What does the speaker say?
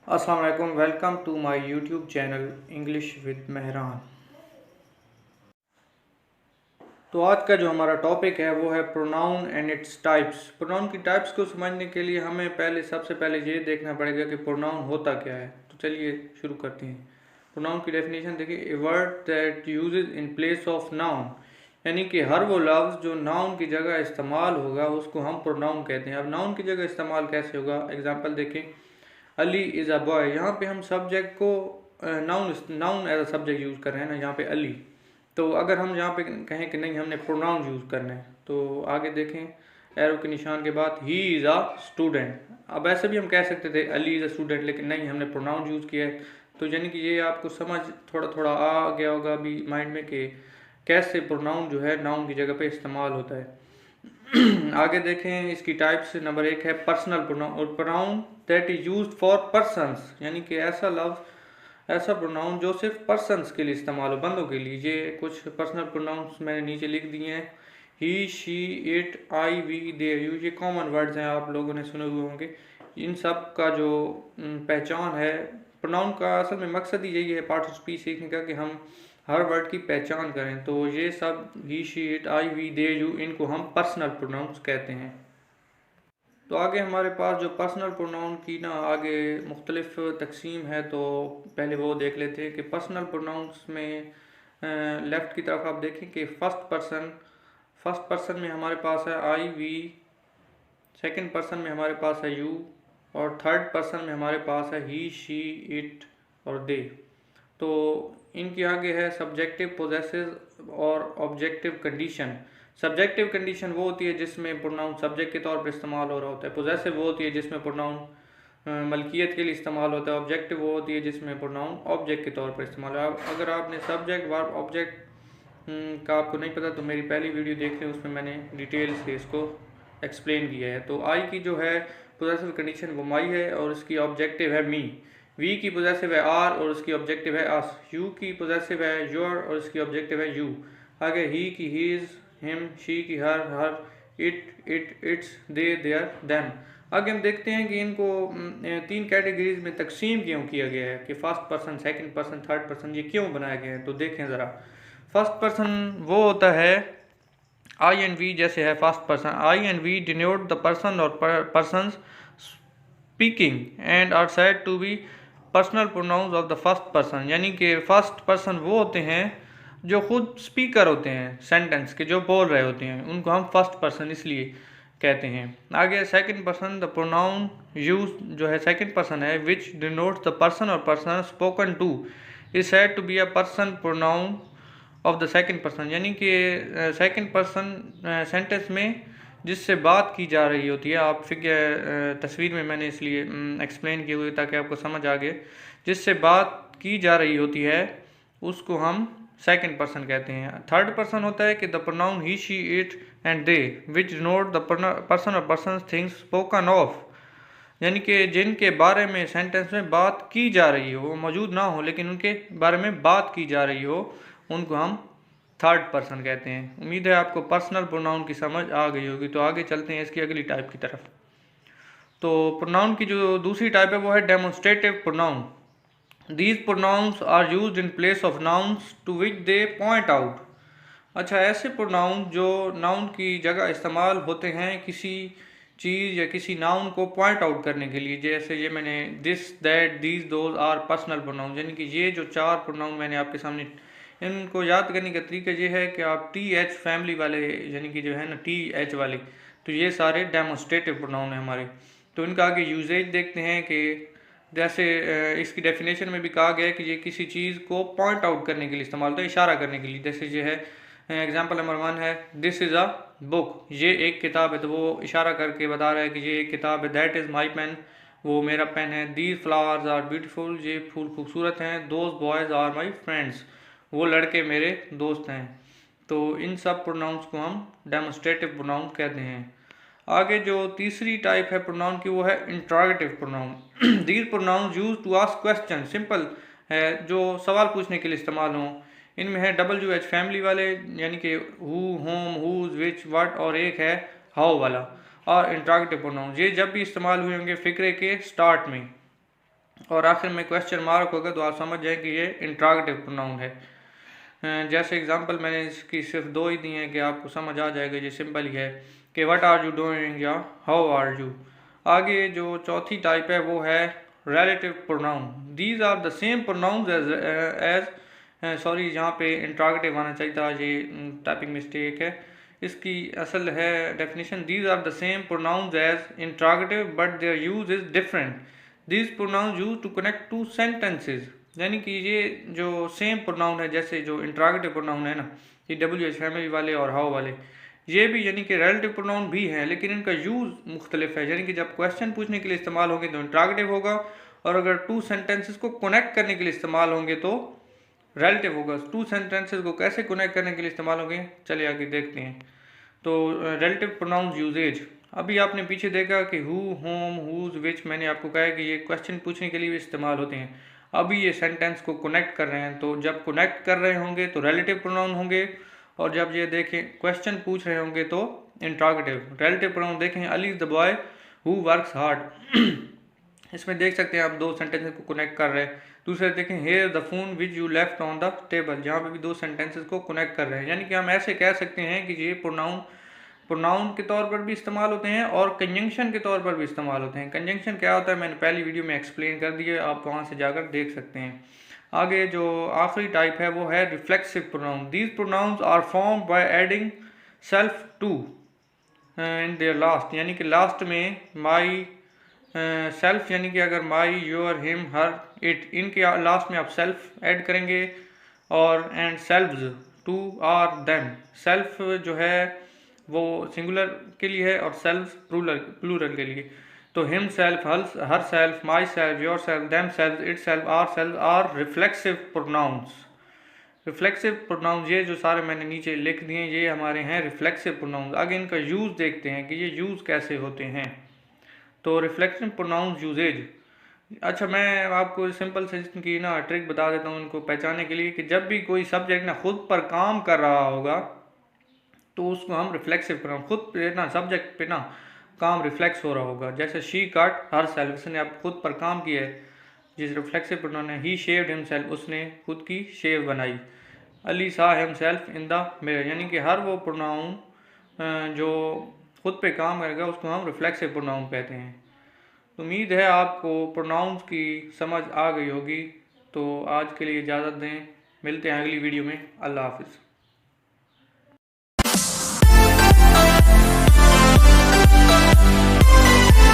अस्सलाम वालेकुम, welcome to my YouTube channel English with Mehran. तो आज का जो हमारा टॉपिक है वो है pronoun and its types. Pronoun की टाइप्स को समझने के लिए हमें सबसे पहले ये देखना पड़ेगा कि प्रोनाउन होता क्या है। तो चलिए शुरू करते हैं। प्रोनाउन की डेफिनेशन देखिए, a word that usage in place of noun, यानी कि हर वो लफ्ज़ जो नाउन की जगह इस्तेमाल होगा उसको हम प्रोनाउन कहते हैं। अब नाउन की जगह इस्तेमाल कैसे होगा, एग्जांपल देखें, अली इज़ अ बॉय। यहाँ पे हम सब्जेक्ट को noun noun as a subject use कर रहे हैं ना, यहाँ पे अली। तो अगर हम यहाँ पे कहें कि नहीं हमने प्रोनाउन यूज़ करना है, तो आगे देखें एरो के निशान के बाद ही इज़ अ स्टूडेंट। अब ऐसे भी हम कह सकते थे अली इज़ अ स्टूडेंट, लेकिन नहीं, हमने प्रोनाउन यूज़ किया है। तो यानी कि ये आपको समझ थोड़ा थोड़ा आ गया होगा अभी माइंड में कि कैसे प्रोनाउन जो है नाउन की जगह पे इस्तेमाल होता है। आगे देखें, इसकी टाइप्स नंबर 1 है personal pronoun. Pronoun that is use for persons, यानी कि ऐसा प्रोनाउन जो सिर्फ पर्सन्स के लिए इस्तेमाल हो, बंदों के लिए। ये कुछ पर्सनल प्रोनाउंस मैंने नीचे लिख दिए हैं। He, she, it, I, we, they, you, ये कॉमन वर्ड्स हैं, आप लोगों ने सुने हुए होंगे। इन सब का जो पहचान है, प्रोनाउन का असल में मकसद ही यही है पार्ट ऑफ स्पीच सीखने का, कि हम हर वर्ड की पहचान करें। तो ये सब he, she, it, I, we, they, you, इनको हम पर्सनल प्रोनाउंस कहते हैं। तो आगे हमारे पास जो पर्सनल प्रोनाउन की ना आगे मुख्तलिफ तकसीम है, तो पहले वो देख लेते हैं कि पर्सनल प्रोनाउंस में लेफ़्ट की तरफ आप देखें कि फर्स्ट पर्सन में हमारे पास है आई, वी, सेकंड पर्सन में हमारे पास है यू, और थर्ड पर्सन में हमारे पास है ही, शी, इट और दे। तो इनके आगे है सब्जेक्टिव, पोजेसिव और ऑब्जेक्टिव कंडीशन। सब्जेक्टिव कंडीशन वो होती है जिसमें प्रोनाउन सब्जेक्ट के तौर पर इस्तेमाल हो रहा होता है। पोजेसिव वो होती है जिसमें प्रोनाउन मलकियत के लिए इस्तेमाल होता है। ऑब्जेक्टिव वो होती है जिसमें प्रोनाउन ऑब्जेक्ट के तौर पर इस्तेमाल है। अगर आपने सब्जेक्ट वर्ब ऑब्जेक्ट का आपको नहीं पता तो मेरी पहली वीडियो देख लें, उसमें मैंने डिटेल से इसको एक्सप्लेन किया है। तो आई की जो है पोजेसिव कंडीशन वो माई है और इसकी ऑब्जेक्टिव है मी। वी की पोजेसिव है आर और उसकी ऑब्जेक्टिव है अस। यू की पोजेसिव है योर और इसकी ऑब्जेक्टिव है यू। आगे ही की हीज, हिम, शी की हर, इट्स, दे, देयर, देम। आगे हम देखते हैं कि इनको तीन कैटेगरीज में तकसीम क्यों किया गया है, कि first person, second person, third person, ये क्यों बनाया गया है। तो देखें ज़रा। फर्स्ट पर्सन वो होता है आई एंड वी, जैसे है first person, I and we denote the person और persons speaking and are said to be personal pronouns of the first person. यानी कि फर्स्ट पर्सन वो होते हैं जो खुद स्पीकर होते हैं सेंटेंस के, जो बोल रहे होते हैं, उनको हम फर्स्ट पर्सन इसलिए कहते हैं। आगे second person, the pronoun use जो है सेकंड पर्सन है विच डिनोट्स द पर्सन और person spoken to is said to be a person pronoun of the second person. यानी कि सेकंड पर्सन सेंटेंस में जिससे बात की जा रही होती है, आप फिगर तस्वीर में मैंने इसलिए एक्सप्लेन किए हुए ताकि आपको समझ आ गए, जिससे बात की जा रही होती है उसको हम सेकंड पर्सन कहते हैं। थर्ड पर्सन होता है कि the pronoun he, she, it and they which denote the person और पर्सन थिंग्स स्पोकन ऑफ, यानी कि जिनके बारे में सेंटेंस में बात की जा रही हो, वो मौजूद ना हो लेकिन उनके बारे में बात की जा रही हो, उनको हम थर्ड पर्सन कहते हैं। उम्मीद है आपको पर्सनल प्रोनाउन की समझ आ गई होगी। तो आगे चलते हैं इसकी अगली टाइप की तरफ। तो प्रोनाउन की जो दूसरी टाइप है वो है demonstrative pronoun. These pronouns are used in place of nouns to which they point out. अच्छा, ऐसे प्रोनाउन जो नाउन की जगह इस्तेमाल होते हैं किसी चीज़ या किसी नाउन को पॉइंट आउट करने के लिए, जैसे ये मैंने this, that, these, those are personal pronoun. यानी कि ये जो चार प्रोनाउन मैंने आपके सामने, इनको याद करने का तरीका ये है कि आप टी एच फैमिली वाले, यानी कि जो है ना टी एच वाले, तो ये सारे डेमोन्स्ट्रेटिव प्रोनाउन हैं हमारे। तो इनका आगे यूजेज देखते हैं कि जैसे इसकी डेफिनेशन में भी कहा गया है कि ये किसी चीज़ को पॉइंट आउट करने के लिए इस्तेमाल होता है, इशारा करने के लिए। जैसे ये है एग्जाम्पल नंबर 1 है दिस इज़ अ बुक, ये एक किताब है, तो वो इशारा करके बता रहा है कि ये एक किताब है। दैट इज़ माई पेन, वो मेरा पेन है। दीज फ्लावर्स आर ब्यूटीफुल, ये फूल खूबसूरत हैं। Those boys are my friends, वो लड़के मेरे दोस्त हैं। तो इन सब प्रोनाउंस को हम डेमोन्स्ट्रेटिव प्रोनाउन कहते हैं। आगे जो तीसरी टाइप है प्रोनाउन की वो है interrogative pronoun. These pronoun use to ask question, simple है, जो सवाल पूछने के लिए इस्तेमाल हों। इनमें है WH फैमिली वाले, यानी कि who, whom, whose, which, what, और एक है हाउ वाला। और इंट्रोगेटिव प्रोनाउन ये जब भी इस्तेमाल हुए होंगे फिक्रे के स्टार्ट में। और आखिर में क्वेश्चन मार्क होगा तो आप समझ जाए कि ये इंट्रागेटिव प्रोनाउन है। जैसे एग्जांपल मैंने इसकी सिर्फ दो ही दी हैं कि आपको समझ आ जाएगा, ये सिंपल ही है कि व्हाट आर यू डूइंग या हाउ आर यू। आगे जो चौथी टाइप है वो है relative pronoun. These are the same pronouns as sorry, यहाँ पे इंट्रागेटिव आना चाहिए था, ये टाइपिंग मिस्टेक है। इसकी असल है definition, these are the same pronouns as interrogative but their use is different. These pronouns use to connect two sentences. यानी कि ये जो सेम प्रोनाउन है, जैसे जो इंट्रागेटिव प्रोनाउन है ना, ये WH फैमिली वाले और हाउ वाले, ये भी यानी कि रिलेटिव प्रोनाउन भी हैं, लेकिन इनका यूज़ मुख्तलिफ है। यानी कि जब क्वेश्चन पूछने के लिए इस्तेमाल होंगे तो इंट्रागेटिव होगा, और अगर टू सेंटेंसेस को कनेक्ट करने के लिए इस्तेमाल होंगे तो रिलेटिव होगा। टू सेंटेंसेस को कैसे कनेक्ट करने के लिए इस्तेमाल होंगे, चलिए आगे देखते हैं। तो रिलेटिव प्रोनाउंस यूजेज, अभी आपने पीछे देखा कि हु, होम, हुज, विच, मैंने आपको कहा है कि ये क्वेश्चन पूछने के लिए भी इस्तेमाल होते हैं। अभी ये सेंटेंस को कनेक्ट कर रहे हैं, तो जब कनेक्ट कर रहे होंगे तो रिलेटिव प्रोनाउन होंगे, और जब ये देखें क्वेश्चन पूछ रहे होंगे तो इंट्रागेटिव। रिलेटिव प्रोनाउन देखें, Ali is the boy who works hard. इसमें देख सकते हैं आप दो सेंटेंसेस को कनेक्ट कर रहे हैं। दूसरे देखें, here the phone which you left on the table, जहाँ पे भी दो सेंटेंसेस को कनेक्ट कर रहे हैं। यानी कि हम ऐसे कह सकते हैं कि ये प्रोनाउन के तौर पर भी इस्तेमाल होते हैं और कंजंक्शन के तौर पर भी इस्तेमाल होते हैं। कंजंक्शन क्या होता है मैंने पहली वीडियो में एक्सप्लेन कर दिया, आप वहाँ से जाकर देख सकते हैं। आगे जो आखिरी टाइप है वो है reflexive pronoun. These pronouns are form by adding self to in their last, यानी कि लास्ट में माई, सेल्फ यानी कि अगर my, your, him, her, it, इनके लास्ट में आप सेल्फ ऐड करेंगे, और and selves, to, our, them. Self जो है वो सिंगुलर के लिए है और सेल्व्स प्लूरल के लिए। तो him self, her self, my self, your self, them self, it self, are reflexive pronouns. Reflexive pronouns ये जो सारे मैंने नीचे लिख दिए ये हमारे हैं रिफ्लेक्सिव प्रोनाउंस। आगे इनका यूज़ देखते हैं कि ये यूज़ कैसे होते हैं। तो रिफ्लेक्सिव प्रोनाउंस यूजेज, अच्छा मैं आपको सिंपल से इनकी ना ट्रिक बता देता हूँ इनको पहचानने के लिए, कि जब भी कोई सब्जेक्ट ना खुद पर काम कर रहा होगा तो उसको हम रिफ्लेक्सिव प्रोनाउन, खुद पे ना सब्जेक्ट पे ना काम रिफ्लेक्स हो रहा होगा। जैसे शी कट हर सेल्फ, उसने अब खुद पर काम किया है, जिस रिफ्लेक्सिव प्रोनाउन है। ही शेव्ड हिमसेल्फ, उसने खुद की शेव बनाई। अली सा हिमसेल्फ इन द मिरर, यानी कि हर वो प्रोनाउन जो खुद पे काम करेगा उसको हम रिफ्लेक्सिव प्रोनाउन कहते हैं। तो उम्मीद है आपको प्रोनाउंस की समझ आ गई होगी। तो आज के लिए इजाज़त दें, मिलते हैं अगली वीडियो में। अल्लाह हाफिज़।